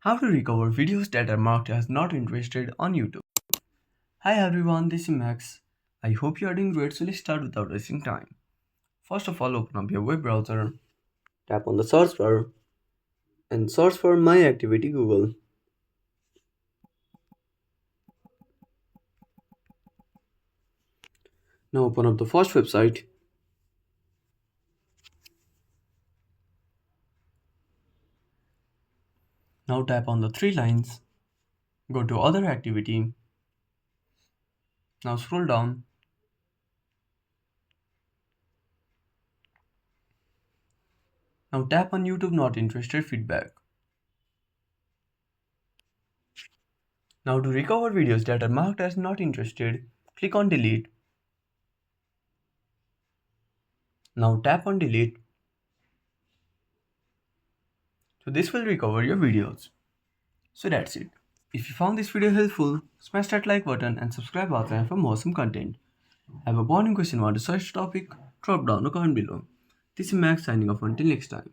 How to recover videos that are marked as not interested on YouTube. Hi everyone, this is Max. I hope you are doing great, so let's start without wasting time. First of all, open up your web browser, tap on the search bar, and search for My Activity Google. Now open up the first website. Now tap on the three lines, go to Other Activity. Now scroll down. Now tap on YouTube Not Interested Feedback. Now to recover videos that are marked as not interested, click on Delete. Now tap on Delete. So this will recover your videos. So that's it. If you found this video helpful, smash that like button and subscribe outside for more awesome content. Have a burning question about a search topic? Drop down a comment below. This is Max signing off until next time.